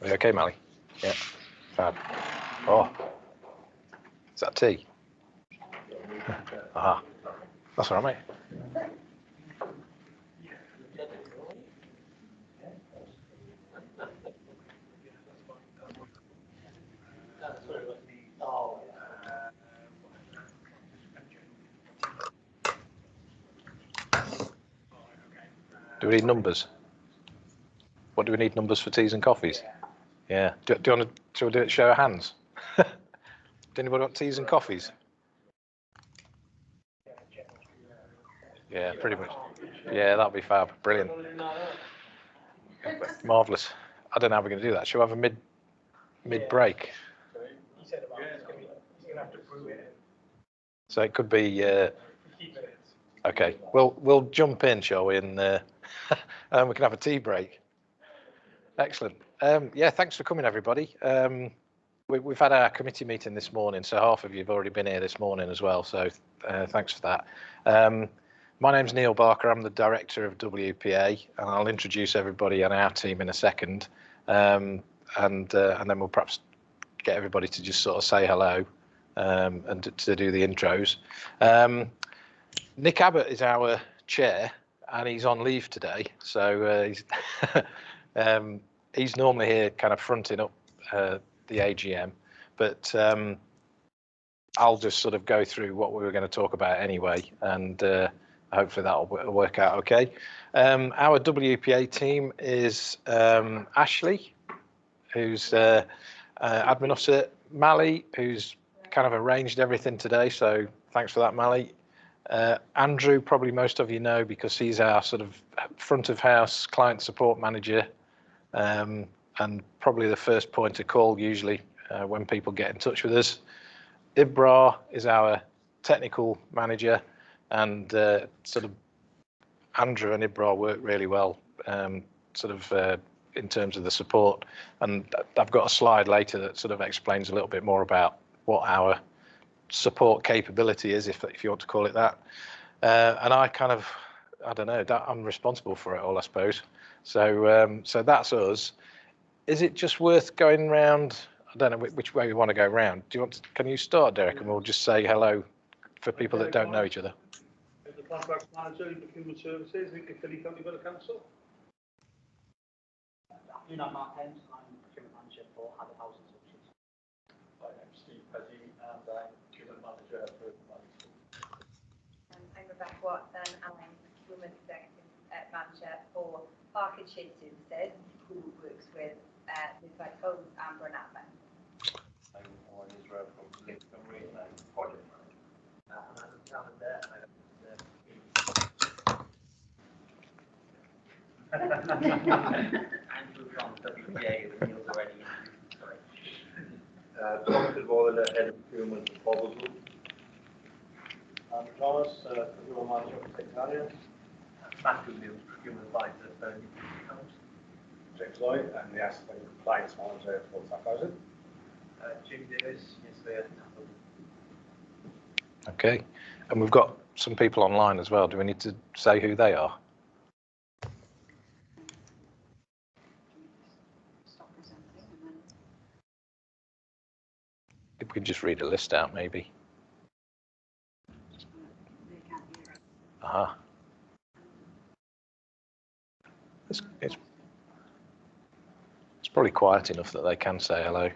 Are you okay, Mally? Yeah. Fab. Oh. Is that tea? Ah. That's all right, mate. Do we need numbers? What do we need numbers for teas and coffees? Yeah. Do you want to? Shall we do it? Show of hands. Does anybody want teas and coffees? Yeah, pretty much. Yeah, that'll be fab. Brilliant. Marvellous. I don't know how we're going to do that. Shall we have a mid break? So it could be. Okay. We'll jump in, shall we? And we can have a tea break. Excellent. Yeah, thanks for coming, everybody. We've had our committee meeting this morning, so half of you have already been here this morning as well. So thanks for that. My name's Neil Barker. I'm the director of WPA, and I'll introduce everybody on our team in a second, and then we'll perhaps get everybody to just sort of say hello and to do the intros. Nick Abbott is our chair, and he's on leave today, so he's normally here, kind of fronting up the AGM, but I'll just sort of go through what we were going to talk about anyway, and hopefully that'll work out okay. Our WPA team is Ashley, who's admin officer, Mally, who's kind of arranged everything today, so thanks for that, Mally. Andrew, probably most of you know because he's our sort of front of house client support manager, and probably the first point of call usually when people get in touch with us. Ibra is our technical manager, and sort of Andrew and Ibra work really well in terms of the support, and I've got a slide later that sort of explains a little bit more about what our support capability is, if you want to call it that. And I don't know, that I'm responsible for it all, I suppose. So that's us. Is it just worth going round? I don't know which way we want to go round. Can you start, Derek, and we'll just say hello for people that don't know each other? The contract manager in procurement services in Philly County Borough Council. I'm Mark Hens, I'm procurement manager for Habit Housing Solutions. My name's Steve Pezzi, and I'm procurement manager for I'm Rebecca Watson, and I'm procurement executive manager for Parking Shed Services, who works with things like homes and Brun Admin. I'm on Israel from Lincoln Green, and I'm project manager. And I'm calendar, and I'm Andrew from WPA, the Neil's already introduced, sorry. Thomas Waller, head of procurement for Bobble Group. I'm Thomas, procurement manager for Secretariat. Matthew Mills, procurement advisor for Newcastle House. James Lloyd, I'm the asset and compliance manager for Staff Housing. Jim Davis, yes, there. Okay, and we've got some people online as well. Do we need to say who they are? If we can just read a list out, maybe. Aha. It's probably quiet enough that they can say hello.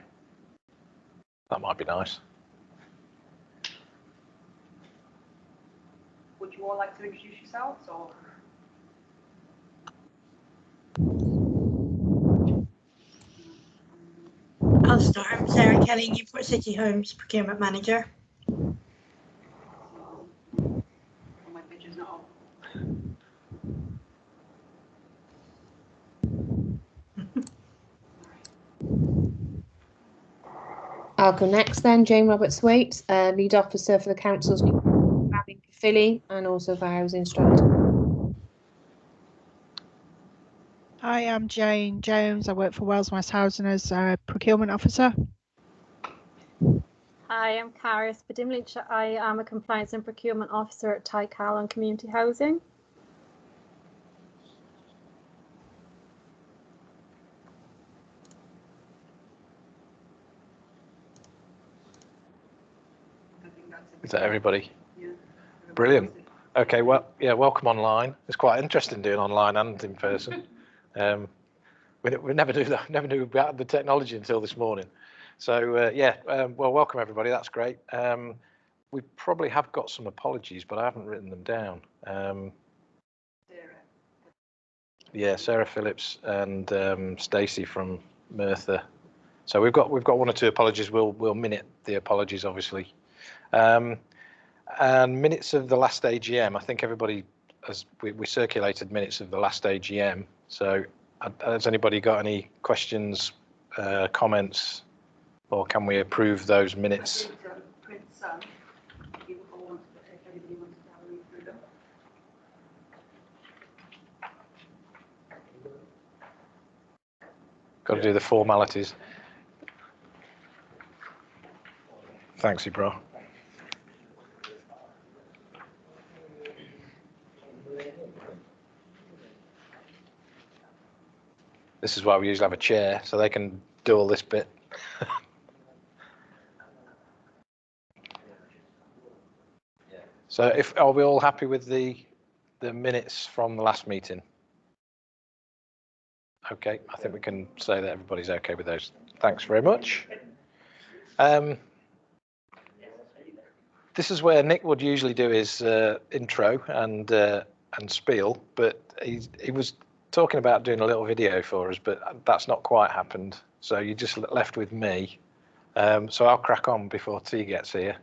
That might be nice. Would you all like to introduce yourselves, or? I'll start. I'm Sarah Kelly, Newport City Homes procurement manager. My picture's not on. I'll go next then. Jane Roberts-Waite, lead officer for the council's Philly and also for housing strategy. Hi, I'm Jane Jones. I work for Wales West Housing as a procurement officer. Hi, I'm Caris Badimlich. I am a compliance and procurement officer at Tycal and Community Housing. Is that everybody? Brilliant. Okay, well, yeah, welcome online. It's quite interesting doing online and in person. We never do that. Never knew about the technology until this morning. So well, welcome everybody. That's great. We probably have got some apologies, but I haven't written them down. Yeah, Sarah Phillips and Stacey from Merthyr. So we've got 1 or 2 apologies. We'll minute the apologies, obviously. And minutes of the last AGM. I think everybody, as we circulated minutes of the last AGM. So has anybody got any questions, comments, or can we approve those minutes? Got to do the formalities. Thanks, Ibra. This is why we usually have a chair, so they can do all this bit. So are we all happy with the minutes from the last meeting? Okay, I think we can say that everybody's okay with those. Thanks very much. This is where Nick would usually do his intro and spiel, but he was talking about doing a little video for us, but that's not quite happened. So you just left with me. So I'll crack on before T gets here.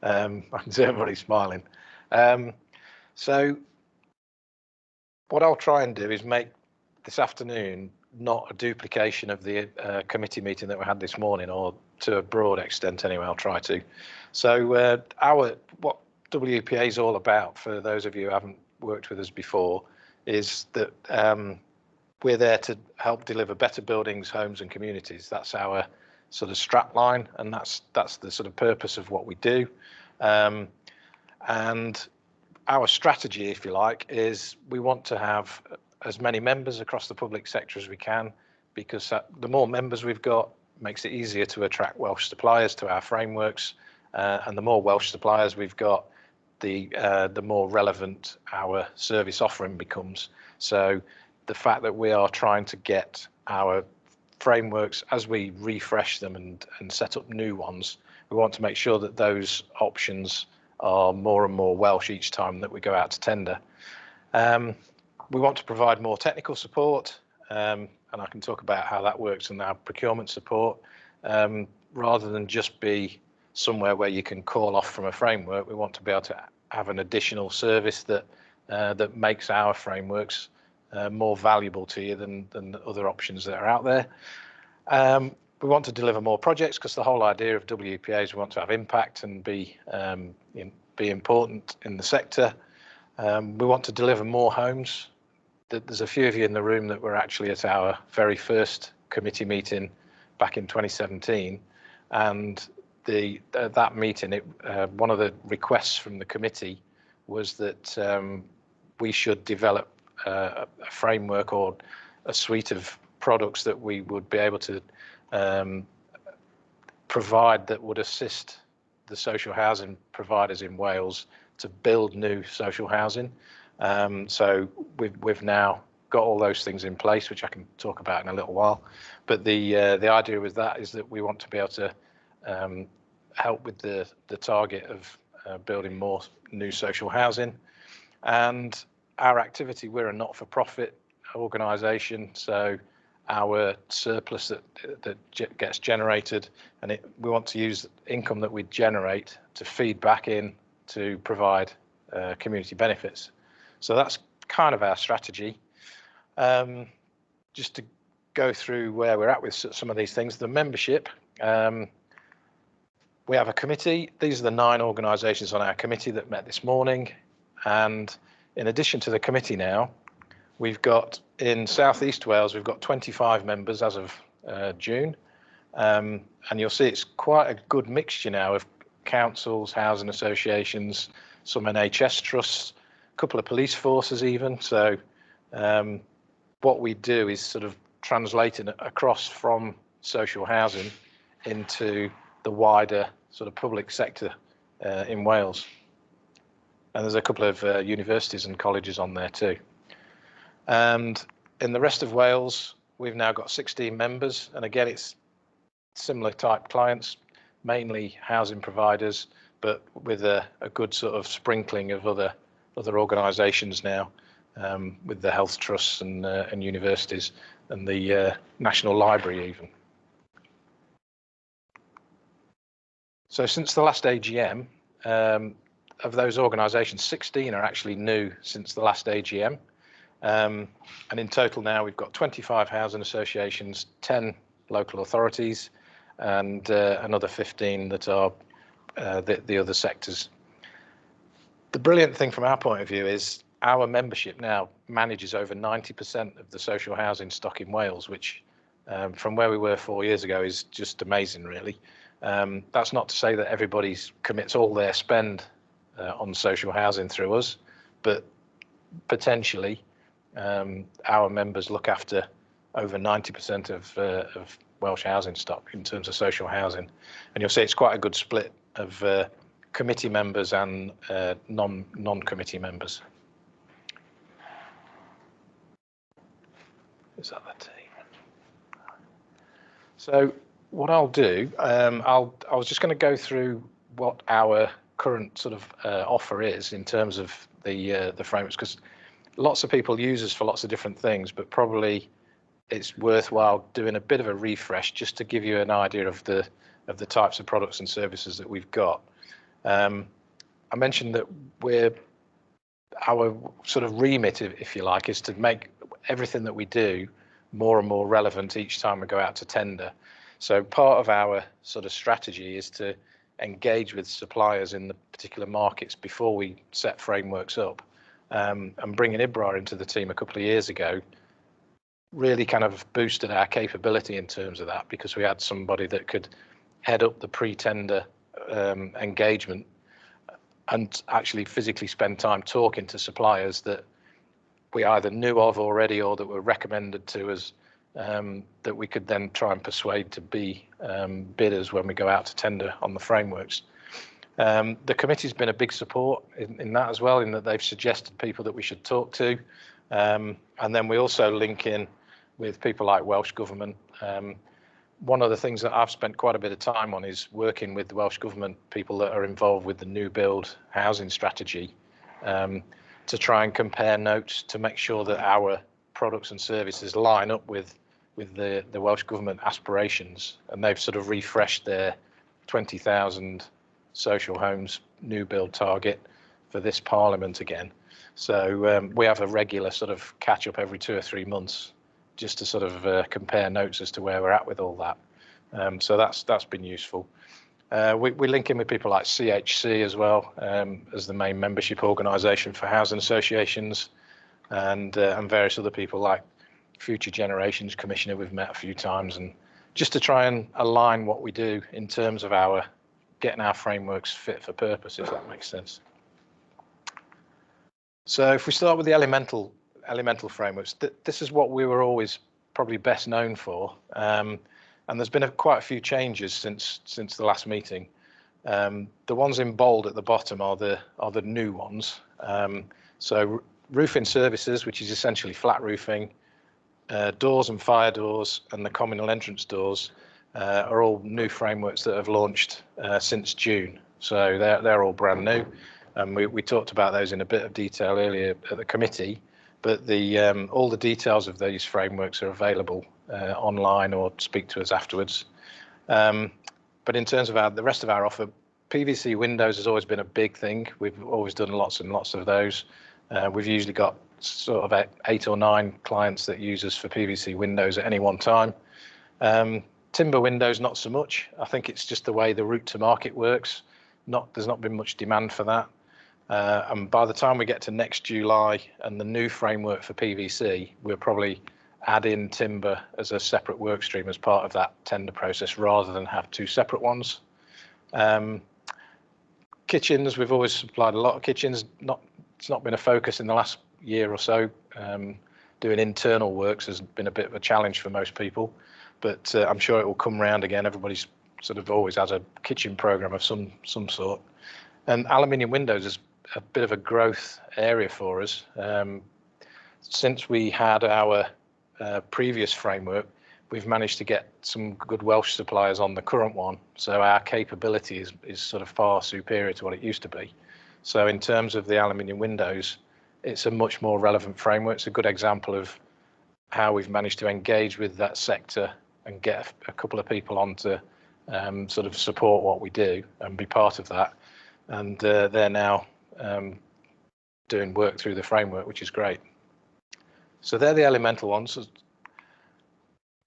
I can see everybody smiling. So what I'll try and do is make this afternoon not a duplication of the committee meeting that we had this morning, or to a broad extent anyway. I'll try to. So what WPA is all about, for those of you who haven't worked with us before, is that we're there to help deliver better buildings, homes and communities. That's our sort of strap line, and that's the sort of purpose of what we do. And our strategy, if you like, is we want to have as many members across the public sector as we can, because the more members we've got makes it easier to attract Welsh suppliers to our frameworks, and the more Welsh suppliers we've got, the more relevant our service offering becomes. So the fact that we are trying to get our frameworks, as we refresh them and set up new ones, we want to make sure that those options are more and more Welsh each time that we go out to tender. We want to provide more technical support, and I can talk about how that works in our procurement support, rather than just be somewhere where you can call off from a framework. We want to be able to have an additional service that makes our frameworks more valuable to you than other options that are out there. We want to deliver more projects, because the whole idea of WPA is we want to have impact and be important in the sector. We want to deliver more homes. There's a few of you in the room that were actually at our very first committee meeting back in 2017, and that meeting, one of the requests from the committee was that we should develop a framework or a suite of products that we would be able to provide that would assist the social housing providers in Wales to build new social housing. So we've now got all those things in place, which I can talk about in a little while. But the idea with that is that we want to be able to help with the target of building more new social housing. And our activity, we're a not-for-profit organisation, so our surplus that gets generated, and we want to use income that we generate to feed back in to provide community benefits. So that's kind of our strategy. Just to go through where we're at with some of these things, the membership. We have a committee. These are the 9 organisations on our committee that met this morning. And in addition to the committee now, we've got in South East Wales, we've got 25 members as of June. And you'll see it's quite a good mixture now of councils, housing associations, some NHS trusts, a couple of police forces even. So what we do is sort of translating it across from social housing into the wider sort of public sector in Wales. And there's a couple of universities and colleges on there too. And in the rest of Wales, we've now got 16 members. And again, it's similar type clients, mainly housing providers, but with a good sort of sprinkling of other organisations now, with the health trusts and universities and the National Library even. So since the last AGM, of those organisations, 16 are actually new since the last AGM. And in total now we've got 25 housing associations, 10 local authorities, and another 15 that are the other sectors. The brilliant thing from our point of view is our membership now manages over 90% of the social housing stock in Wales, which from where we were 4 years ago is just amazing, really. That's not to say that everybody commits all their spend on social housing through us, but potentially our members look after over 90% of Welsh housing stock in terms of social housing, and you'll see it's quite a good split of committee members and non-committee members. Is that the team? So what I'll do, I was just going to go through what our current sort of offer is in terms of the frameworks, because lots of people use us for lots of different things, but probably it's worthwhile doing a bit of a refresh just to give you an idea of the types of products and services that we've got. I mentioned that our sort of remit, if you like, is to make everything that we do more and more relevant each time we go out to tender. So part of our sort of strategy is to engage with suppliers in the particular markets before we set frameworks up. And bringing Ibra into the team a couple of years ago really kind of boosted our capability in terms of that, because we had somebody that could head up the pre-tender engagement and actually physically spend time talking to suppliers that we either knew of already or that were recommended to us, that we could then try and persuade to be bidders when we go out to tender on the frameworks. The committee's been a big support in that as well, in that they've suggested people that we should talk to. And then we also link in with people like Welsh Government. One of the things that I've spent quite a bit of time on is working with the Welsh Government people that are involved with the new build housing strategy, to try and compare notes to make sure that our products and services line up with the Welsh Government aspirations. And they've sort of refreshed their 20,000 social homes new build target for this Parliament again. So we have a regular sort of catch up every 2 or 3 months just to sort of compare notes as to where we're at with all that. So that's been useful. We link in with people like CHC as well, as the main membership organisation for housing associations, and various other people like Future Generations Commissioner we've met a few times, and just to try and align what we do in terms of getting our frameworks fit for purpose, if that makes sense. So if we start with the elemental frameworks, this is what we were always probably best known for, and there's been quite a few changes since the last meeting. The ones in bold at the bottom are the new ones. So roofing services, which is essentially flat roofing, doors and fire doors, and the communal entrance doors are all new frameworks that have launched since June. So they're all brand new, and we talked about those in a bit of detail earlier at the committee. But all the details of these frameworks are available online, or speak to us afterwards. But in terms of the rest of our offer, PVC windows has always been a big thing. We've always done lots and lots of those. We've usually got sort of 8 or 9 clients that use us for PVC windows at any one time. Timber windows, not so much. I think it's just the way the route to market works. There's not been much demand for that. And by the time we get to next July and the new framework for PVC, we'll probably add in timber as a separate work stream as part of that tender process, rather than have 2 separate ones. Kitchens, we've always supplied a lot of kitchens. It's not been a focus in the last year or so. Doing internal works has been a bit of a challenge for most people, but I'm sure it will come round again. Everybody's sort of always has a kitchen program of some sort. And aluminium windows is a bit of a growth area for us. Since we had our previous framework, we've managed to get some good Welsh suppliers on the current one. So our capability is sort of far superior to what it used to be. So in terms of the aluminium windows, it's a much more relevant framework. It's a good example of how we've managed to engage with that sector and get a couple of people on to sort of support what we do and be part of that. And they're now doing work through the framework, which is great. So they're the elemental ones.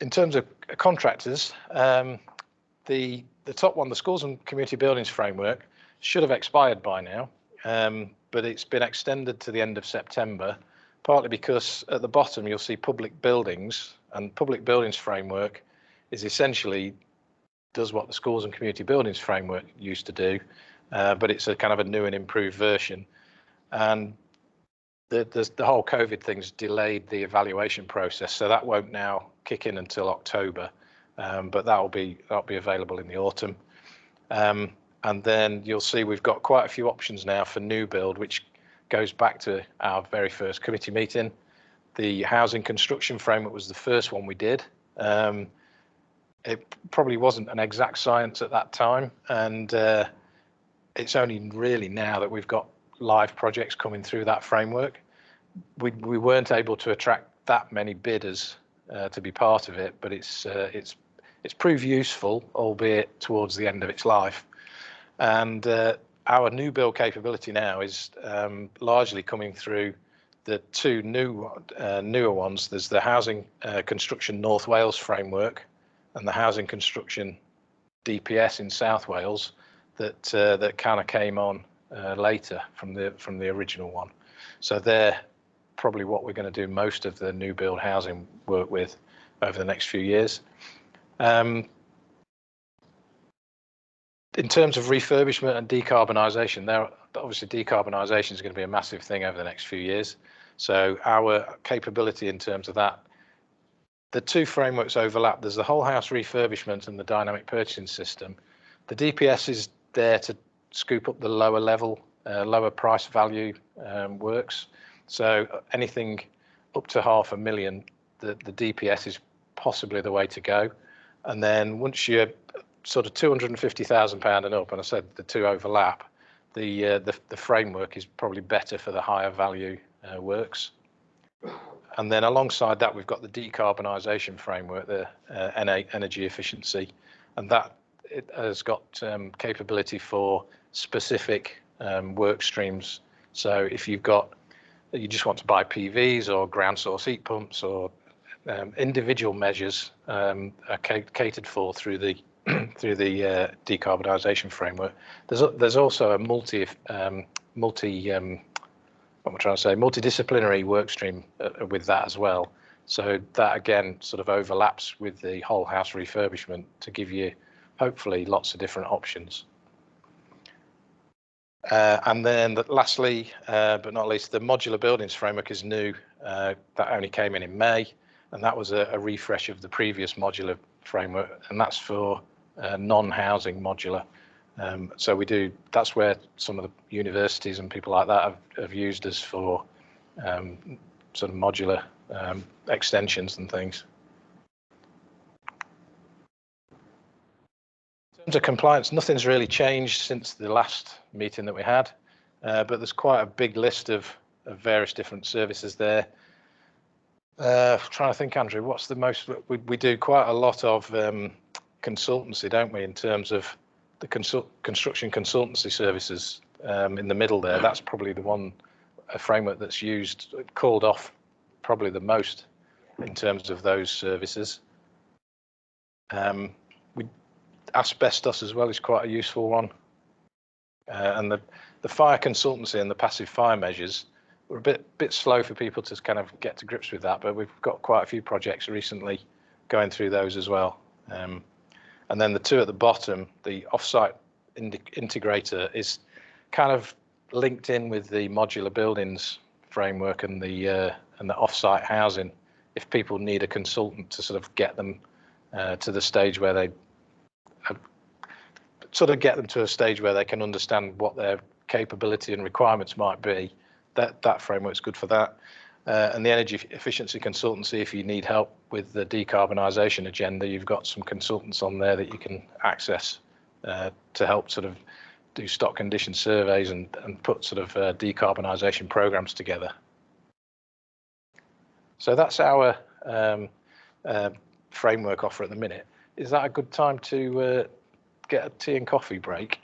In terms of contractors, the top one, the Schools and Community Buildings Framework, should have expired by now, but it's been extended to the end of September, partly because at the bottom you'll see public buildings, and Public Buildings Framework is essentially does what the Schools and Community Buildings Framework used to do, but it's a kind of a new and improved version. And the whole COVID thing's delayed the evaluation process, so that won't now kick in until October, but that'll be available in the autumn. And then you'll see we've got quite a few options now for new build, which goes back to our very first committee meeting. The housing construction framework was the first one we did. It probably wasn't an exact science at that time, and it's only really now that we've got live projects coming through that framework. We weren't able to attract that many bidders to be part of it, but it's proved useful, albeit towards the end of its life. And our new build capability now is largely coming through the two newer ones. There's the Housing Construction North Wales framework and the Housing Construction DPS in South Wales that kind of came on later from the original one. So they're probably what we're going to do most of the new build housing work with over the next few years. In terms of refurbishment and decarbonisation, obviously decarbonisation is going to be a massive thing over the next few years. So our capability in terms of that, the two frameworks overlap. There's the whole house refurbishment and the dynamic purchasing system. The DPS is there to scoop up the lower level, lower price value works. So anything up to £500,000, the DPS is possibly the way to go. And then once you're sort of £250,000 and up, and I said the two overlap, the framework is probably better for the higher value works. And then alongside that, we've got the decarbonisation framework, the energy efficiency, and that it has got capability for specific work streams. So if you just want to buy PVs or ground source heat pumps or individual measures are catered for through the decarbonisation framework. There's also a multidisciplinary work stream with that as well. So that again sort of overlaps with the whole house refurbishment to give you hopefully lots of different options. And then lastly, but not least, the modular buildings framework is new. That only came in May, and that was a refresh of the previous modular framework, and that's for non-housing modular. So that's where some of the universities and people like that have used us for sort of modular extensions and things. In terms of compliance, nothing's really changed since the last meeting that we had, but there's quite a big list of various different services there. Trying to think, Andrew, what's the most? We do quite a lot of consultancy, don't we, in terms of the construction consultancy services in the middle there. That's probably a framework that's called off probably the most in terms of those services. Asbestos as well is quite a useful one. And the fire consultancy and the passive fire measures were a bit slow for people to kind of get to grips with that, but we've got quite a few projects recently going through those as well. And then the two at the bottom, the offsite integrator is kind of linked in with the modular buildings framework and the offsite housing. If people need a consultant to sort of get them to the stage where they sort of get them to a stage where they can understand what their capability and requirements might be. That framework's good for that. And the energy efficiency consultancy, if you need help with the decarbonisation agenda, you've got some consultants on there that you can access to help sort of do stock condition surveys and put sort of decarbonisation programs together. So that's our framework offer at the minute. Is that a good time to get a tea and coffee break?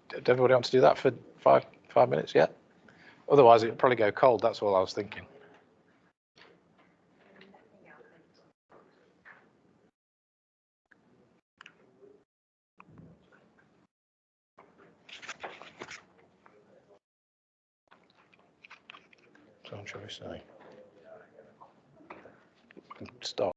Did everybody want to do that for five minutes? Yeah. Otherwise, it'd probably go cold. That's all I was thinking. So what shall we say? Start.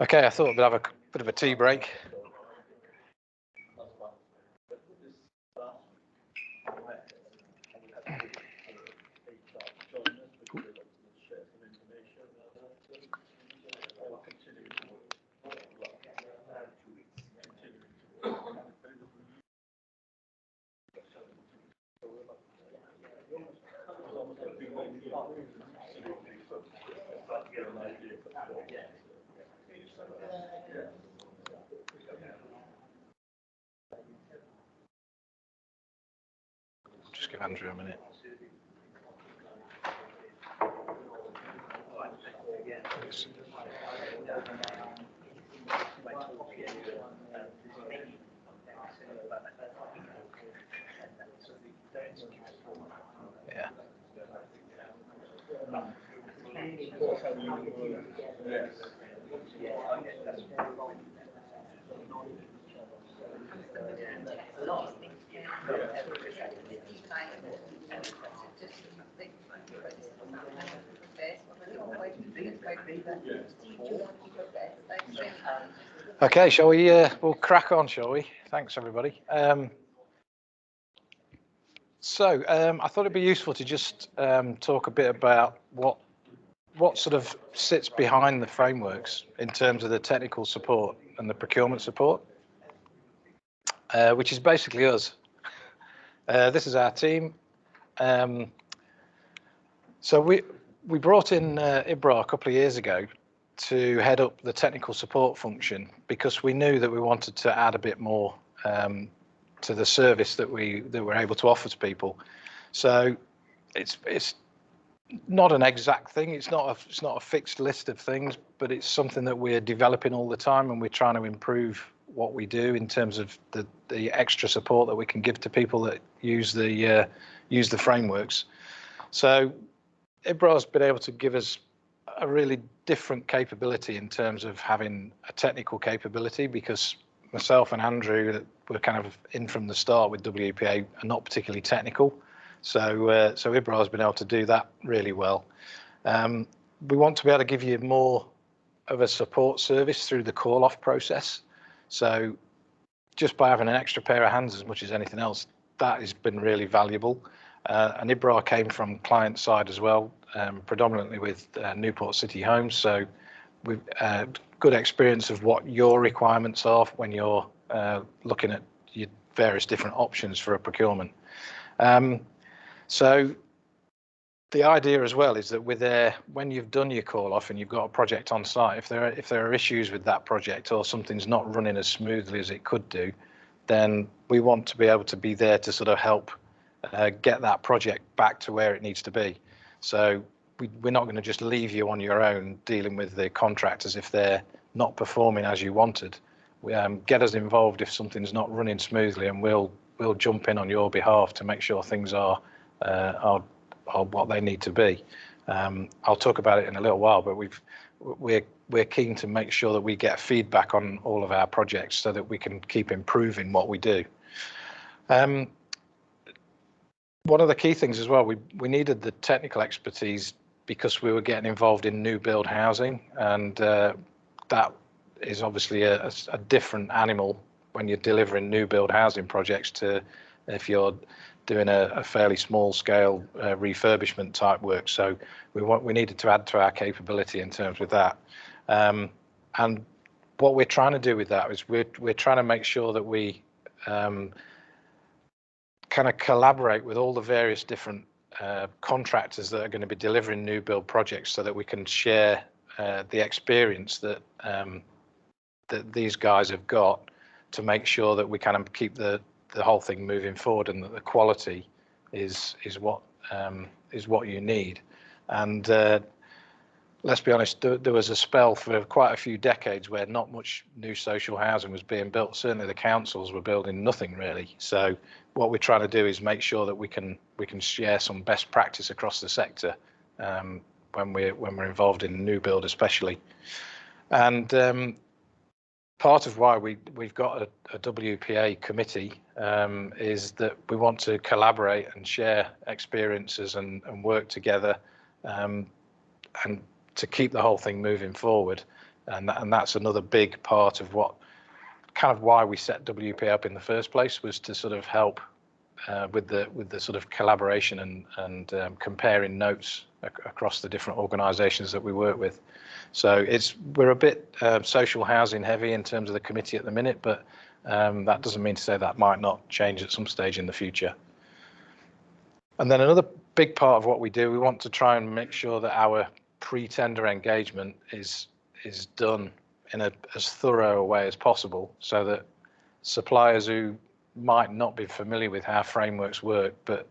Okay, I thought we'd have a bit of a tea break. Just give Andrew a minute. Yeah. Okay, shall we? We'll crack on, shall we? Thanks, everybody. I thought it'd be useful to just talk a bit about what sort of sits behind the frameworks in terms of the technical support and the procurement support, which is basically us. This is our team. So we brought in Ibra a couple of years ago to head up the technical support function because we knew that we wanted to add a bit more to the service that we're able to offer to people. So it's not an exact thing. It's not a fixed list of things, but it's something that we're developing all the time, and we're trying to improve what we do in terms of the extra support that we can give to people that use the frameworks. So Ibra's been able to give us a really different capability in terms of having a technical capability, because myself and Andrew were kind of in from the start with WPA are not particularly technical. So Ibra has been able to do that really well. We want to be able to give you more of a support service through the call-off process. So just by having an extra pair of hands as much as anything else, that has been really valuable. And Ibra came from client side as well, predominantly with Newport City Homes. So we've good experience of what your requirements are when you're looking at your various different options for a procurement. So the idea as well is that when you've done your call off and you've got a project on site, if there are issues with that project or something's not running as smoothly as it could do, then we want to be able to be there to sort of help get that project back to where it needs to be. So we're not going to just leave you on your own dealing with the contractors if they're not performing as you wanted. Get us involved if something's not running smoothly, and we'll jump in on your behalf to make sure things are what they need to be. I'll talk about it in a little while, but we're keen to make sure that we get feedback on all of our projects so that we can keep improving what we do. One of the key things as well, we needed the technical expertise because we were getting involved in new build housing, and that is obviously a different animal when you're delivering new build housing projects to if you're doing a fairly small scale refurbishment type work. So we needed to add to our capability in terms of that. And what we're trying to do with that is we're trying to make sure that we kind of collaborate with all the various different contractors that are going to be delivering new build projects, so that we can share the experience that these guys have got to make sure that we kind of keep the whole thing moving forward, and that the quality is what you need. And let's be honest, there was a spell for quite a few decades where not much new social housing was being built. Certainly the councils were building nothing really. So what we're trying to do is make sure that we can share some best practice across the sector when we're involved in new build especially. And part of why we've got a WPA committee is that we want to collaborate and share experiences and work together, and to keep the whole thing moving forward. And that's another big part of what kind of why we set WPA up in the first place, was to sort of help with the sort of collaboration and comparing notes across the different organisations that we work with. So we're a bit social housing heavy in terms of the committee at the minute, but that doesn't mean to say that might not change at some stage in the future. And then another big part of what we do, we want to try and make sure that our pre-tender engagement is done in as thorough a way as possible, so that suppliers who might not be familiar with how frameworks work, but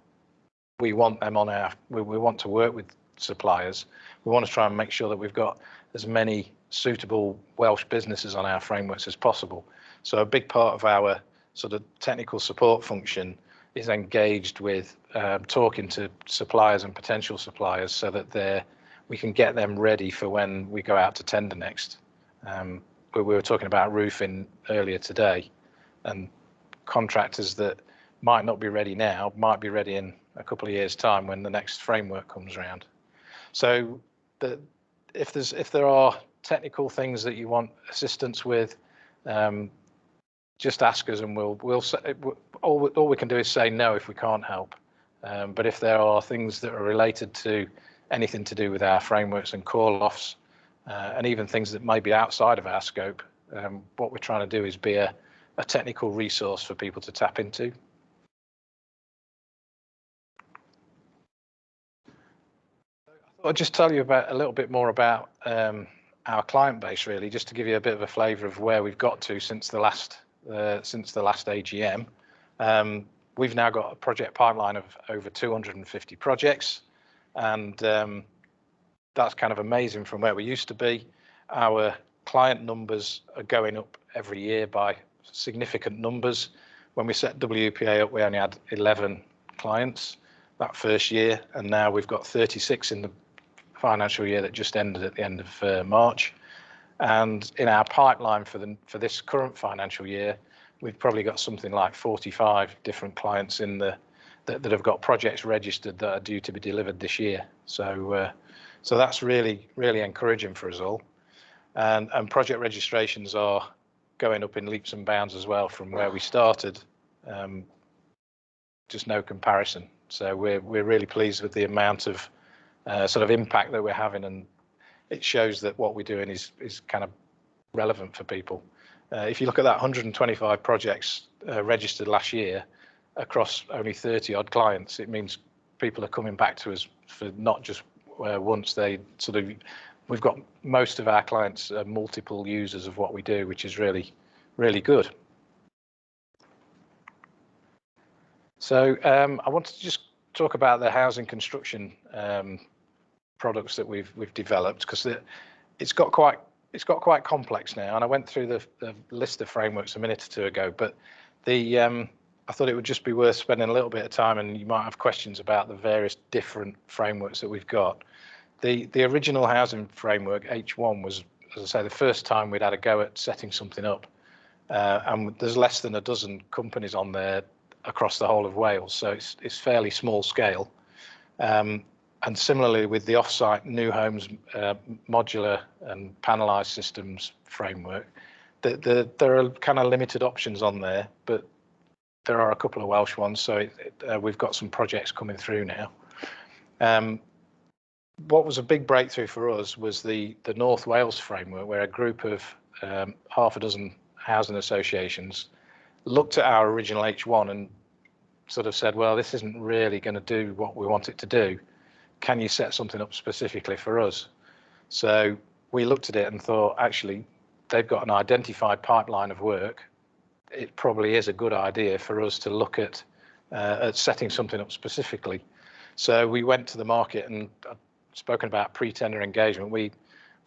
we want them on we want to work with suppliers. We want to try and make sure that we've got as many suitable Welsh businesses on our frameworks as possible. So a big part of our sort of technical support function is engaged with talking to suppliers and potential suppliers, so that we can get them ready for when we go out to tender next. We were talking about roofing earlier today, and contractors that might not be ready now might be ready in a couple of years' time when the next framework comes around. So if there are technical things that you want assistance with, just ask us, and we'll say, all we can do is say no if we can't help. But if there are things that are related to anything to do with our frameworks and call-offs, and even things that may be outside of our scope, what we're trying to do is be a technical resource for people to tap into. I'll just tell you about a little bit more about our client base, really, just to give you a bit of a flavour of where we've got to since the last AGM. We've now got a project pipeline of over 250 projects, and that's kind of amazing from where we used to be. Our client numbers are going up every year by significant numbers. When we set WPA up, we only had 11 clients that first year, and now we've got 36 in the financial year that just ended at the end of March. And in our pipeline for this current financial year, we've probably got something like 45 different clients that have got projects registered that are due to be delivered this year. So that's really encouraging for us all. And project registrations are going up in leaps and bounds as well from where we started. Just no comparison. So we're really pleased with the amount of sort of impact that we're having, and it shows that what we're doing is kind of relevant for people. If you look at that 125 projects registered last year across only 30 odd clients, it means people are coming back to us for not just once. We've got most of our clients are multiple users of what we do, which is really good. So I wanted to just talk about the housing construction products that we've developed, because it's got quite complex now, and I went through the list of frameworks a minute or two ago, but I thought it would just be worth spending a little bit of time, and you might have questions about the various different frameworks that we've got. The original housing framework, H1, was, as I say, the first time we'd had a go at setting something up, and there's less than a dozen companies on there across the whole of Wales, so it's fairly small scale. And similarly with the off-site new homes modular and panelised systems framework, there are kind of limited options on there, but there are a couple of Welsh ones, so we've got some projects coming through now. What was a big breakthrough for us was the North Wales framework, where a group of half a dozen housing associations looked at our original H1 and sort of said, well, this isn't really going to do what we want it to do. Can you set something up specifically for us? So we looked at it and thought, actually, they've got an identified pipeline of work. It probably is a good idea for us to look at setting something up specifically. So we went to the market, and I've spoken about pre-tender engagement. We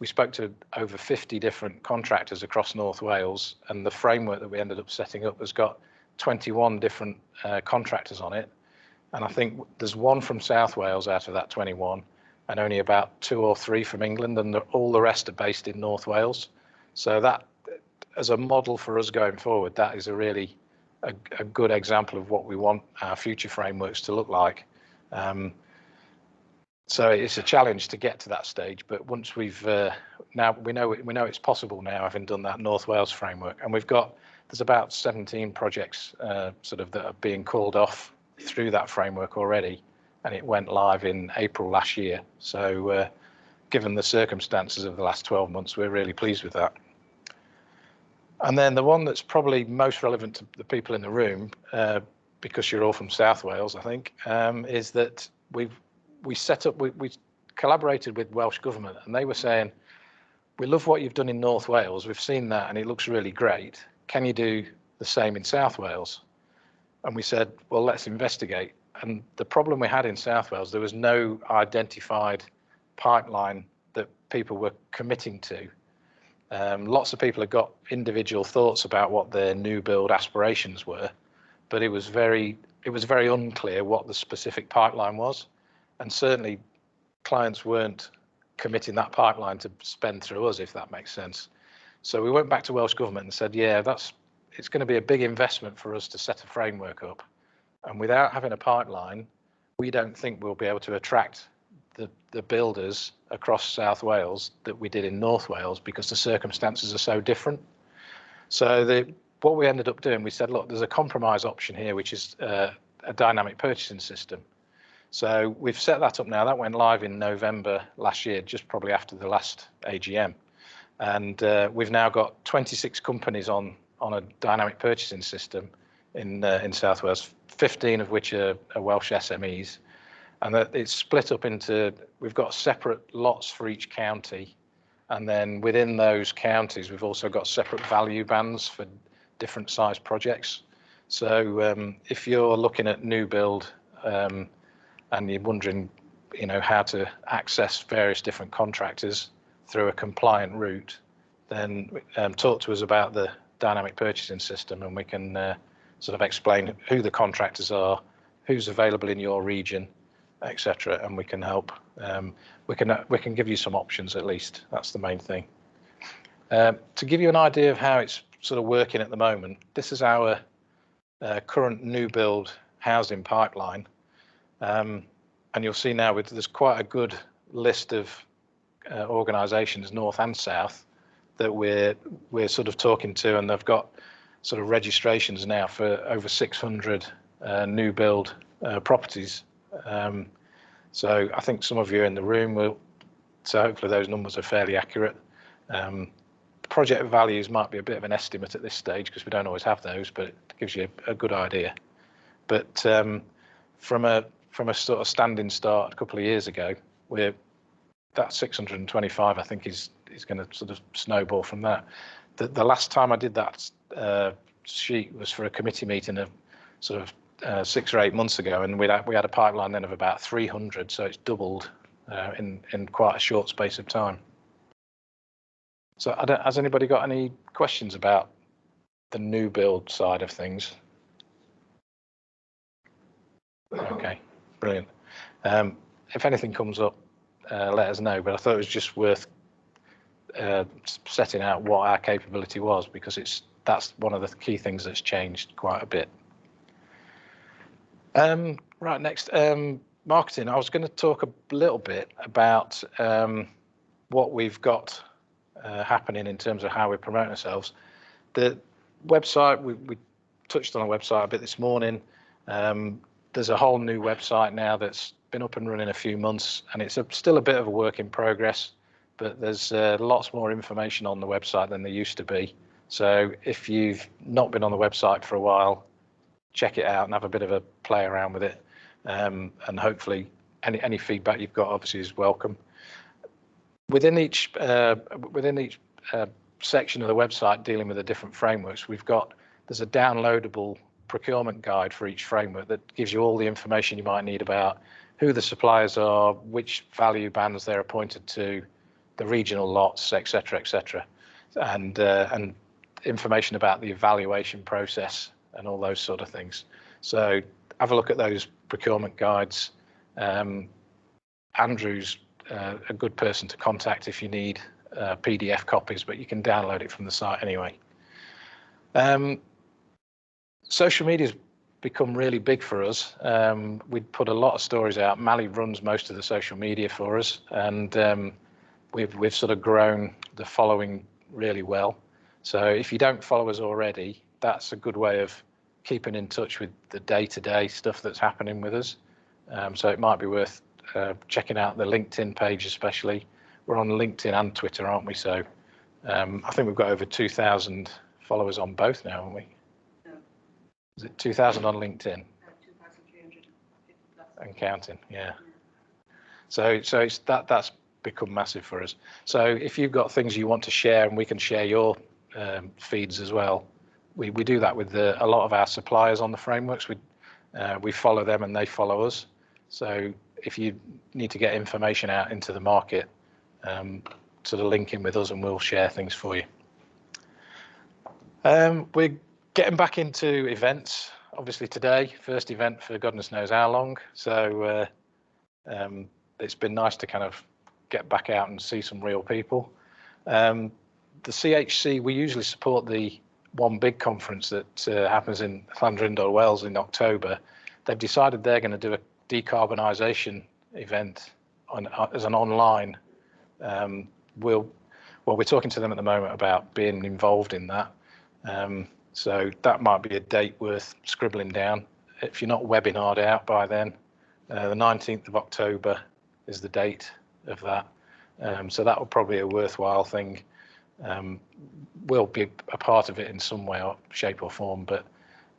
spoke to over 50 different contractors across North Wales, and the framework that we ended up setting up has got 21 different contractors on it. And I think there's one from South Wales out of that 21, and only about 2 or 3 from England, and all the rest are based in North Wales. So that, as a model for us going forward, that is a good example of what we want our future frameworks to look like. So it's a challenge to get to that stage, but once we've now we know it's possible now, having done that North Wales framework, and there's about 17 projects sort of that are being called off through that framework already, and it went live in April last year. So given the circumstances of the last 12 months, we're really pleased with that. And then the one that's probably most relevant to the people in the room, because you're all from South Wales, I think, is that we collaborated with Welsh Government, and they were saying, we love what you've done in North Wales, we've seen that and it looks really great, can you do the same in South Wales? And we said, well, let's investigate. And the problem we had in South Wales, there was no identified pipeline that people were committing to. Lots of people have got individual thoughts about what their new build aspirations were, but it was very unclear what the specific pipeline was. And certainly clients weren't committing that pipeline to spend through us, if that makes sense. So we went back to Welsh Government and said, yeah, it's going to be a big investment for us to set a framework up. And without having a pipeline, we don't think we'll be able to attract the builders across South Wales that we did in North Wales, because the circumstances are so different. So what we ended up doing, we said, look, there's a compromise option here, which is a dynamic purchasing system. So we've set that up now. That went live in November last year, just probably after the last AGM. And we've now got 26 companies on a dynamic purchasing system in South Wales, 15 of which are Welsh SMEs. And that it's split up into, we've got separate lots for each county. And then within those counties, we've also got separate value bands for different size projects. So if you're looking at new build, and you're wondering, how to access various different contractors through a compliant route, then talk to us about the dynamic purchasing system, and we can sort of explain who the contractors are, who's available in your region, etc., and we can help. We can give you some options at least. That's the main thing. To give you an idea of how it's sort of working at the moment, this is our current new build housing pipeline. And you'll see now there's quite a good list of organisations, north and south, that we're sort of talking to, and they've got sort of registrations now for over 600 new build properties. So I think some of you in the room so hopefully those numbers are fairly accurate. Project values might be a bit of an estimate at this stage because we don't always have those, but it gives you a good idea. But from a sort of standing start a couple of years ago, that 625, I think, is going to sort of snowball from that. The last time I did that sheet was for a committee meeting of sort of 6 or 8 months ago, and we had a pipeline then of about 300, so it's doubled in quite a short space of time. So has anybody got any questions about the new build side of things? Okay, brilliant. If anything comes up, let us know, but I thought it was just worth setting out what our capability was, because that's one of the key things that's changed quite a bit. Right, next, marketing. I was going to talk a little bit about what we've got happening in terms of how we promote ourselves. The website, we touched on the website a bit this morning. There's a whole new website now that's been up and running a few months, and it's still a bit of a work in progress, but there's lots more information on the website than there used to be. So if you've not been on the website for a while, check it out and have a bit of a play around with it, and hopefully any feedback you've got obviously is welcome. Within each section of the website dealing with the different frameworks, there's a downloadable procurement guide for each framework that gives you all the information you might need about who the suppliers are, which value bands they're appointed to, the regional lots, etc., etc., and information about the evaluation process and all those sort of things. So have a look at those procurement guides. Andrew's a good person to contact if you need PDF copies, but you can download it from the site anyway. Social media is become really big for us. We'd put a lot of stories out. Mally runs most of the social media for us, and we've sort of grown the following really well. So if you don't follow us already, that's a good way of keeping in touch with the day-to-day stuff that's happening with us. So it might be worth checking out the LinkedIn page, especially. We're on LinkedIn and Twitter, aren't we? So I think we've got over 2,000 followers on both now, haven't we? No. Is it 2,000 on LinkedIn? 2,350 plus. And counting, yeah. So it's that's become massive for us. So if you've got things you want to share, and we can share your feeds as well, we do that with a lot of our suppliers on the frameworks. We follow them and they follow us. So if you need to get information out into the market, sort of link in with us and we'll share things for you. We're getting back into events. Obviously today, first event for goodness knows how long. So it's been nice to kind of get back out and see some real people. The CHC, we usually support the one big conference that happens in Llandrindod, Wales in October. They've decided they're going to do a decarbonisation event as an online. We're talking to them at the moment about being involved in that. So that might be a date worth scribbling down. If you're not webinared out by then, the 19th of October is the date of that. So that will probably be a worthwhile thing. We'll be a part of it in some way or shape or form, but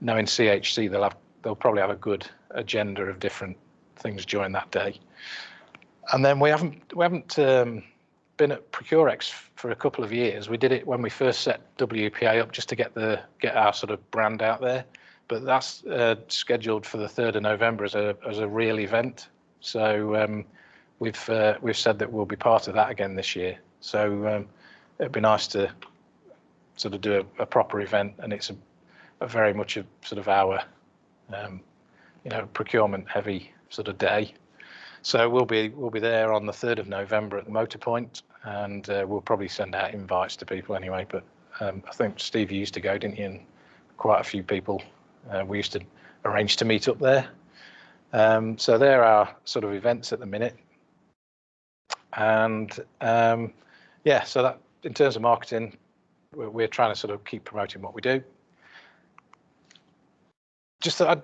knowing CHC, they'll probably have a good agenda of different things during that day. And then we haven't been at Procurex for a couple of years. We did it when we first set WPA up just to get our sort of brand out there, but that's scheduled for the 3rd of November as a real event. So we've said that we'll be part of that again this year. So it'd be nice to sort of do a proper event, and it's a very much a sort of our procurement heavy sort of day. So we'll be there on the 3rd of November at the Motor Point, and we'll probably send out invites to people anyway. But I think Steve, you used to go, didn't you? And quite a few people. We used to arrange to meet up there. So there are sort of events at the minute, and yeah. So that in terms of marketing, we're trying to sort of keep promoting what we do. Just thought I'd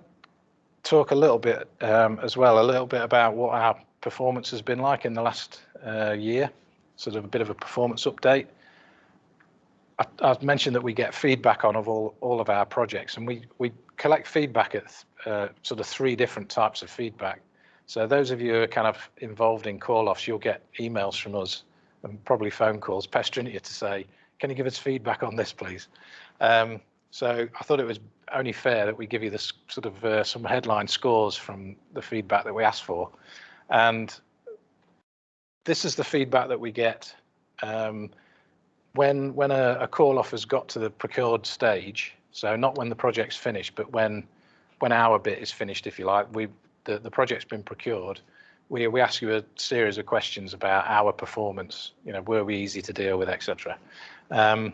talk a little bit as well, a little bit about what our performance has been like in the last year, sort of a bit of a performance update. I've mentioned that we get feedback on all of our projects, and we collect feedback at sort of 3 different types of feedback. So those of you who are kind of involved in call-offs, you'll get emails from us and probably phone calls pestering you to say, can you give us feedback on this, please? So I thought it was only fair that we give you this sort of some headline scores from the feedback that we asked for. And this is the feedback that we get when a call-off has got to the procured stage. So not when the project's finished, but when our bit is finished, if you like. The project's been procured. We ask you a series of questions about our performance. Were we easy to deal with, etc. And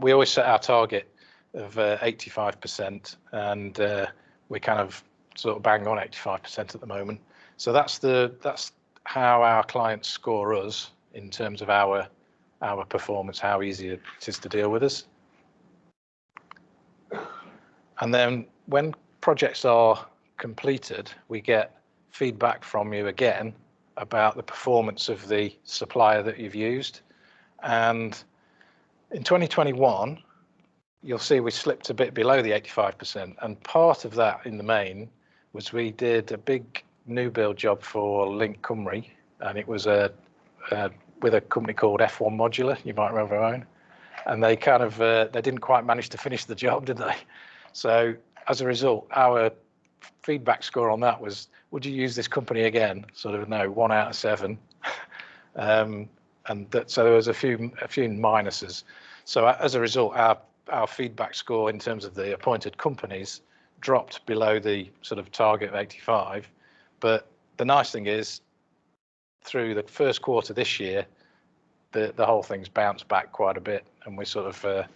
we always set our target of 85%, and we kind of sort of bang on 85% at the moment. So that's how our clients score us in terms of our performance, how easy it is to deal with us. And then when projects are completed, we get feedback from you again about the performance of the supplier that you've used. And in 2021, you'll see we slipped a bit below the 85%. And part of that in the main was we did a big new build job for Link Cymru, and it was with a company called F1 Modular, you might remember own. And they kind of, they didn't quite manage to finish the job, did they? So as a result, our feedback score on that was, would you use this company again? Sort of no, 1 out of 7. So there was a few minuses. So as a result, our feedback score in terms of the appointed companies dropped below the sort of target of 85. But the nice thing is, through the first quarter this year, the whole thing's bounced back quite a bit, and we're sort of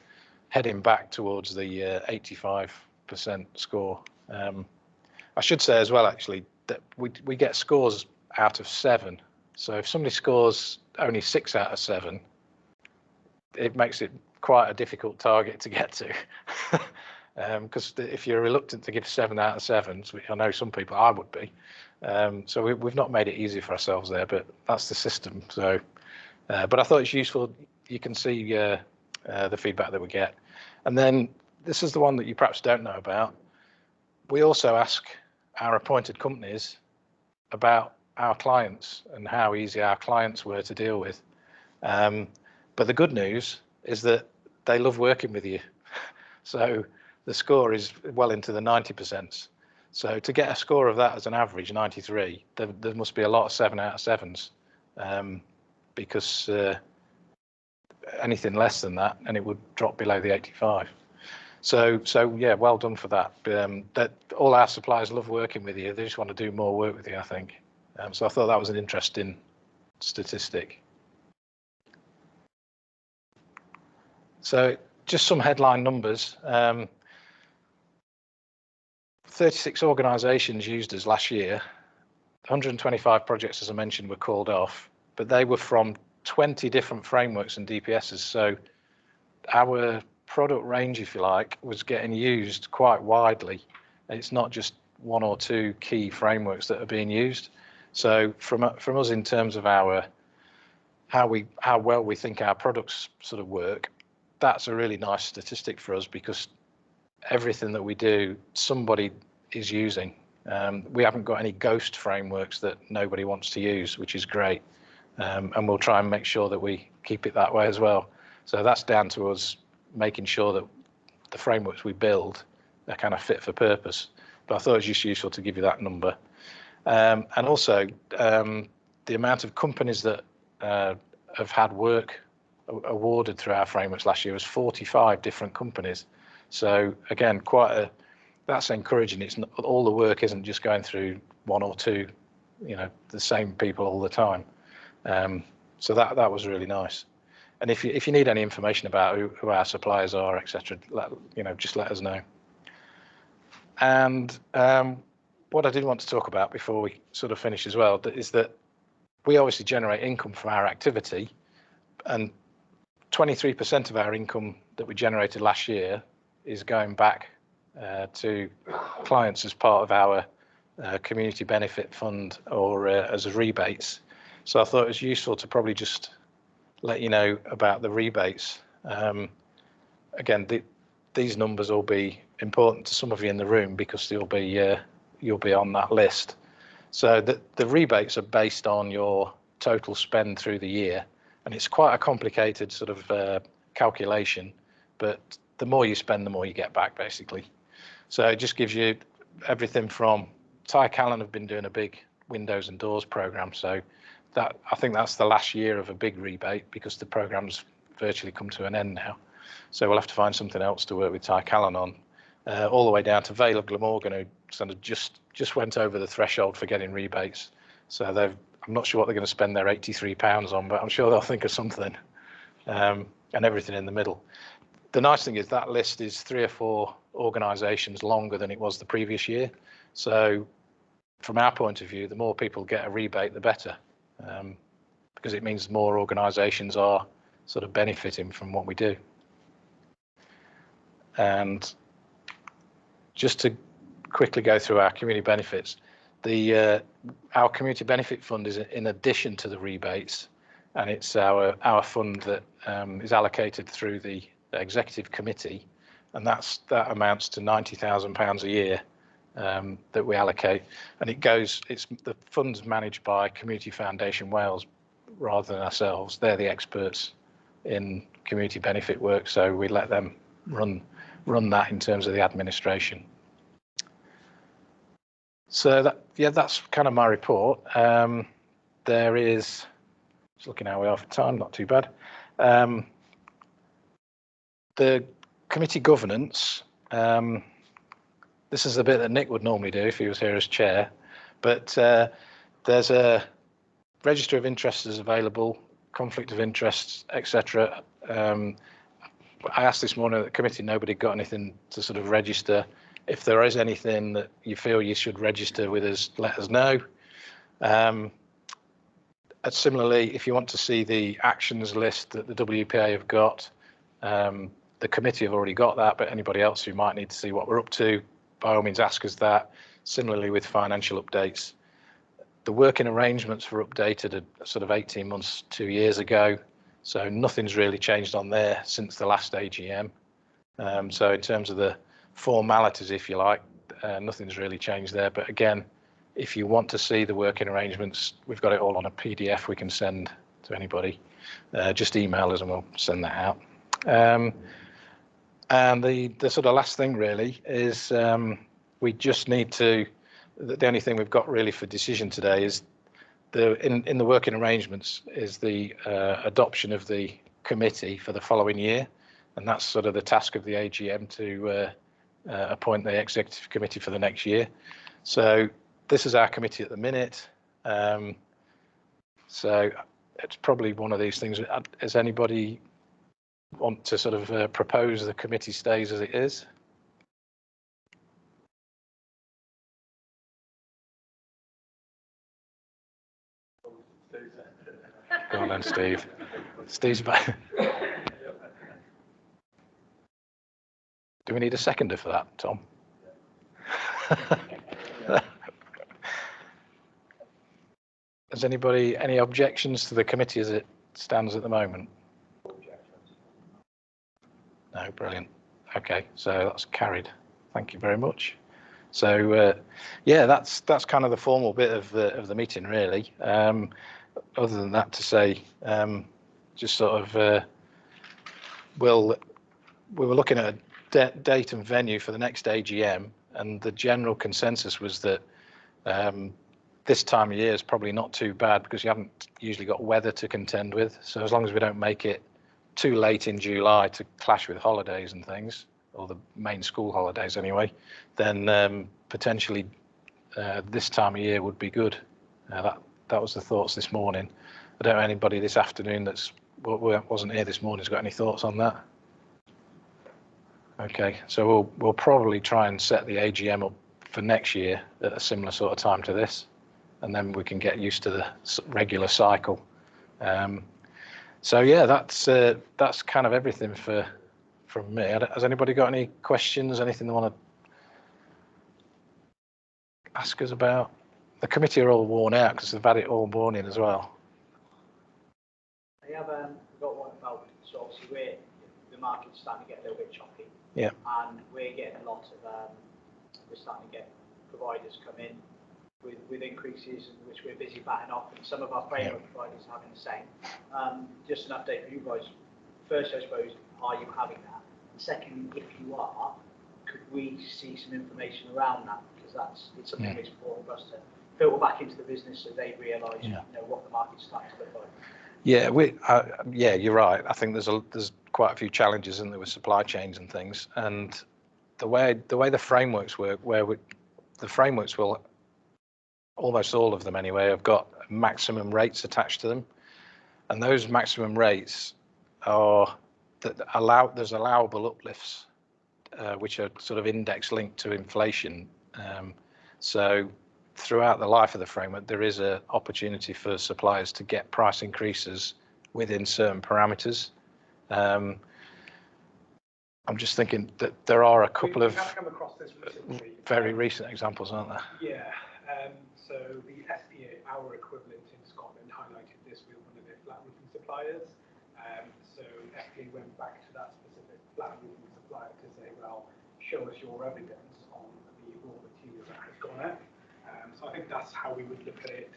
heading back towards the 85% 90% score. I should say as well, actually, that we get scores out of 7. So if somebody scores only 6 out of 7, it makes it quite a difficult target to get to. Because if you're reluctant to give 7 out of 7s, which I know some people, I would be, so we've not made it easy for ourselves there, but that's the system. So, but I thought it's useful. You can see the feedback that we get. And then this is the one that you perhaps don't know about. We also ask our appointed companies about our clients and how easy our clients were to deal with. But the good news is that they love working with you. So the score is well into the 90%. So to get a score of that as an average, 93, there must be a lot of 7 out of 7s, because anything less than that, and it would drop below the 85. So yeah, well done for that. That all our suppliers love working with you. They just want to do more work with you, I think. So I thought that was an interesting statistic. So just some headline numbers. 36 organisations used us last year. 125 projects, as I mentioned, were called off, but they were from 20 different frameworks and DPSs. So our product range, if you like, was getting used quite widely. It's not just 1 or 2 key frameworks that are being used. So from us, in terms of how well we think our products sort of work, that's a really nice statistic for us, because everything that we do, somebody is using. We haven't got any ghost frameworks that nobody wants to use, which is great. And we'll try and make sure that we keep it that way as well. So that's down to us making sure that the frameworks we build are kind of fit for purpose. But I thought it was just useful to give you that number. And also the amount of companies that have had work awarded through our frameworks last year was 45 different companies. So again, that's encouraging. It's not, all the work isn't just going through 1 or 2, the same people all the time. So that was really nice. And if you need any information about who our suppliers are, etc., just let us know. And what I did want to talk about before we sort of finish as well is that we obviously generate income from our activity, and 23% of our income that we generated last year is going back to clients as part of our community benefit fund or as rebates. So I thought it was useful to probably just let you know about the rebates. Again, these numbers will be important to some of you in the room, because you'll be on that list. So the rebates are based on your total spend through the year, and it's quite a complicated sort of calculation, but the more you spend, the more you get back, basically. So it just gives you everything from Ty Callan have been doing a big windows and doors program, so that I think that's the last year of a big rebate, because the program's virtually come to an end now. So we'll have to find something else to work with Ty Callan on, all the way down to Vale of Glamorgan, who sort of just went over the threshold for getting rebates. So I'm not sure what they're going to spend their £83 on, but I'm sure they'll think of something, and everything in the middle. The nice thing is that list is 3 or 4 organisations longer than it was the previous year. So from our point of view, the more people get a rebate, the better, because it means more organisations are sort of benefiting from what we do. And just to quickly go through our community benefits, our community benefit fund is in addition to the rebates, and it's our fund that is allocated through the executive committee, and that amounts to £90,000 a year that we allocate, and the fund's managed by Community Foundation Wales rather than ourselves. They're the experts in community benefit work, so we let them run that in terms of the administration. So that's kind of my report. There is, just looking how we are for time, not too bad. The committee governance, this is the bit that Nick would normally do if he was here as chair, but there's a register of interests is available, conflict of interests, etc. I asked this morning at the committee, nobody got anything to sort of register. if there is anything that you feel you should register with us, let us know. Similarly, if you want to see the actions list that the WPA have got, the committee have already got that, but anybody else who might need to see what we're up to, by all means ask us that. Similarly with financial updates. The working arrangements were updated sort of 18 months, 2 years ago. So nothing's really changed on there since the last AGM. So in terms of the formalities, if you like, nothing's really changed there. But again, if you want to see the working arrangements, we've got it all on a PDF we can send to anybody. Just email us and we'll send that out. And the sort of last thing really is we just need to, the only thing we've got really for decision today is in the working arrangements is the adoption of the committee for the following year. And that's sort of the task of the AGM to appoint the executive committee for the next year. So this is our committee at the minute. So it's probably one of these things. Does anybody want to sort of propose the committee stays as it is? Go on then, Steve. Steve's back. Do we need a seconder for that, Tom? Has anybody any objections to the committee as it stands at the moment? No, brilliant. Okay, so that's carried. Thank you very much. So yeah, that's kind of the formal bit of the meeting really. Other than that, to say, just sort of, we were looking at a date and venue for the next AGM, and the general consensus was that this time of year is probably not too bad because you haven't usually got weather to contend with. So as long as we don't make it too late in July to clash with holidays and things, or the main school holidays anyway, then potentially this time of year would be good. That was the thoughts this morning. I don't know anybody this afternoon wasn't here this morning has got any thoughts on that. Okay, so we'll probably try and set the AGM up for next year at a similar sort of time to this, and then we can get used to the regular cycle. So yeah, that's kind of everything from me. Has anybody got any questions? Anything they want to ask us about? The committee are all worn out because they've had it all morning as well. I have got one about, so obviously the market's starting to get a little bit choppy. Yeah. And we're getting a lot of, we're starting to get providers come in with increases, which we're busy batting off, and some of our framework providers are having the same. Just an update for you guys. First, I suppose, are you having that? And second, if you are, could we see some information around that? Because it's something that's important for us to filter back into the business so they realise you know, what the market's starting to look like. Yeah, yeah, you're right. I think there's quite a few challenges in there with supply chains and things, and the way the frameworks work, the frameworks will, almost all of them anyway, have got maximum rates attached to them, and those maximum rates are there's allowable uplifts which are sort of index linked to inflation. So throughout the life of the framework, there is an opportunity for suppliers to get price increases within certain parameters. I'm just thinking that there are a couple of have come across this recently. Very recent examples, aren't there? Yeah. So the SDA, our equivalent in Scotland, highlighted this with one of their flat roofing suppliers. So SDA went back to that specific flat roofing supplier to say, well, show us your evidence on the raw material that has gone out. So I think that's how we would look at it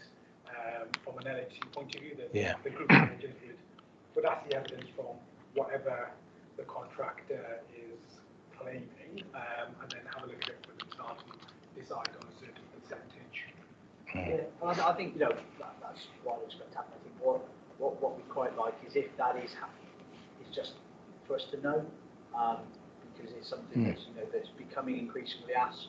from an LHC point of view, that the group managers would ask the evidence from whatever the contractor is claiming, and then have a look at it for themselves and decide on a certain percentage. Yeah, I think, you know, that's what I expect to happen. I think what we quite like is if that is happening, it's just for us to know, because it's something that's, you know, that's becoming increasingly asked.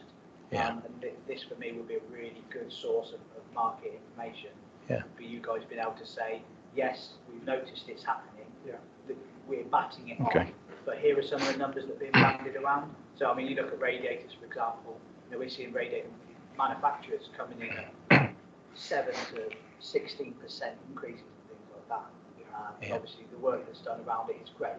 And this for me would be a really good source of market information for you guys being able to say, yes, we've noticed it's happening. Yeah. We're batting it Okay. on. But here are some of the numbers that have been bandied around. So, I mean, you look at radiators, for example, we're seeing radiator manufacturers coming in at 7 to 16% increases and things like that. Yeah. Obviously, the work that's done around it is great,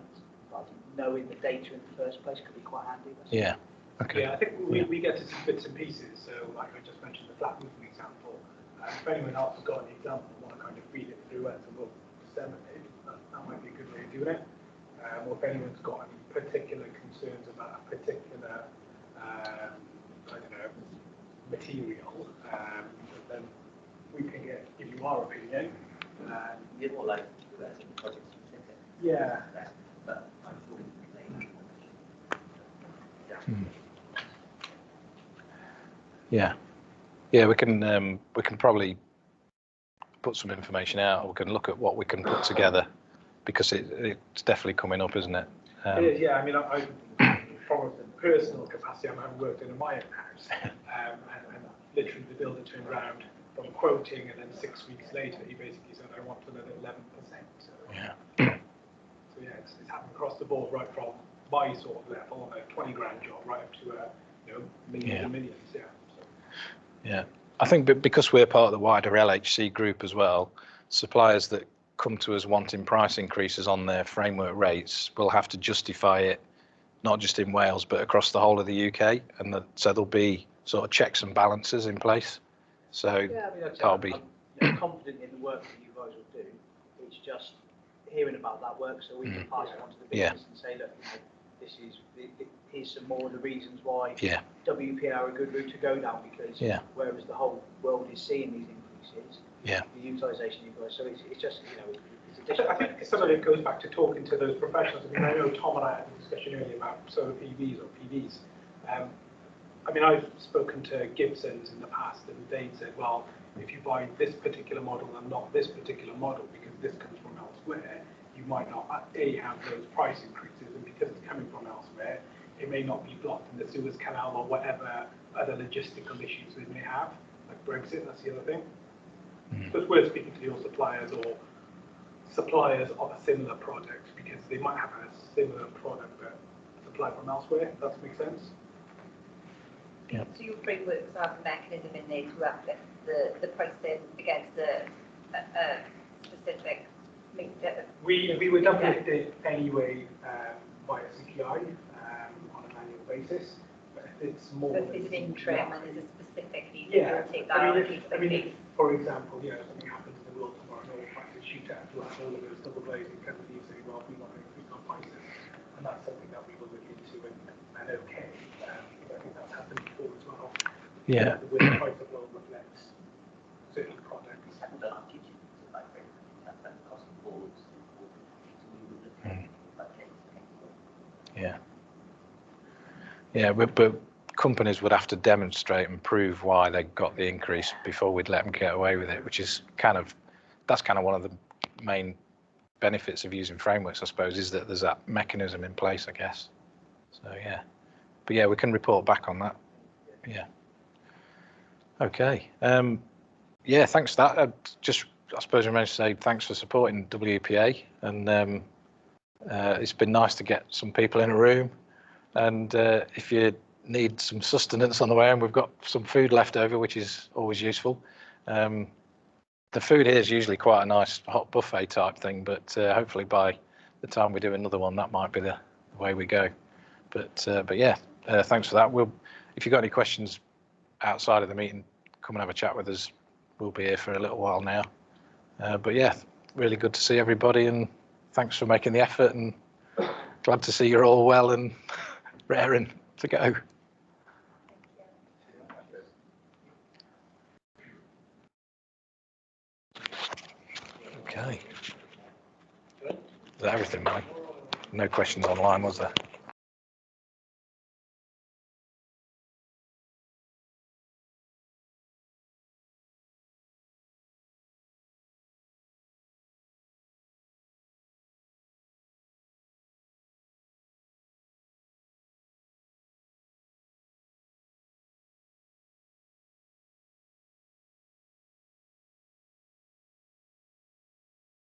but I think knowing the data in the first place could be quite handy. Yeah. Okay. Yeah, I think we get to see bits and pieces. So, like I just mentioned, the flat roofing example. If anyone else has got an example and want to kind of feed it through us and we'll disseminate, that might be a good way of doing it. Or if anyone's got any particular concerns about a particular, I don't know, material, then we can give you our opinion. You're more likely to do that in project specific. Yeah. But I'm sure Yeah. Yeah, we can probably put some information out, or we can look at what we can put together, because it's definitely coming up, isn't it? It is, yeah. I mean, I from a personal capacity, I haven't worked in my own house, and literally the builder turned around from quoting, and then 6 weeks later, he basically said, "I want another 11%." So, Yeah. So yeah, it's happened across the board, right from my sort of level, a 20 grand job, right up to millions and millions. Yeah. So. Yeah. I think because we're part of the wider LHC group as well, suppliers that come to us wanting price increases on their framework rates will have to justify it, not just in Wales but across the whole of the UK, and so there'll be sort of checks and balances in place. So yeah, I mean, that'll be. I'm confident in the work that you guys will do. It's just hearing about that work so we can pass it on to the business and say, look, here's some more of the reasons why WPA are a good route to go down, because whereas the whole world is seeing these increases, the utilisation you guys, so it's just, it's additional. I think some of it goes back to talking to those professionals. I mean, I know Tom and I had a discussion earlier about solar PVs or PVs. I mean, I've spoken to Gibsons in the past, and they said, well, if you buy this particular model and not this particular model, because this comes from elsewhere, you might not have those price increases, and because it's coming from elsewhere, it may not be blocked in the Suez Canal or whatever other logistical issues they may have, like Brexit. That's the other thing. So it's worth speaking to your suppliers or suppliers of a similar product, because they might have a similar product but supplied from elsewhere. Does that make sense? Yeah. So your frameworks have a mechanism in there to have the pricing against the specific. We would uplift it anyway via CPI on an annual basis. But if it's more, so if there's an interim and there's a specific need, yeah. take that I mean, if, for example, something happens in the world tomorrow, and all prices shoot out to us, all of those double glazing companies say, well, we want to increase our prices, and that's something that we will look into and okay. I think that's happened before as well. Yeah. The winning price of oil reflects certain products. haven't done our teaching, like that cost of boards. Yeah, but companies would have to demonstrate and prove why they got the increase before we'd let them get away with it, which is that's kind of one of the main benefits of using frameworks, I suppose, is that there's that mechanism in place, I guess. So yeah, but yeah, we can report back on that. Yeah. Okay. Yeah, thanks for that. I suppose I managed to say thanks for supporting WPA, and it's been nice to get some people in a room. And if you need some sustenance on the way, and we've got some food left over, which is always useful. The food here is usually quite a nice hot buffet type thing, but hopefully by the time we do another one, that might be the way we go. But yeah, thanks for that. If you've got any questions outside of the meeting, come and have a chat with us. We'll be here for a little while now. But yeah, really good to see everybody, and thanks for making the effort, and glad to see you're all well and raring to go. Okay. Is that everything, Mike? No questions online, was there?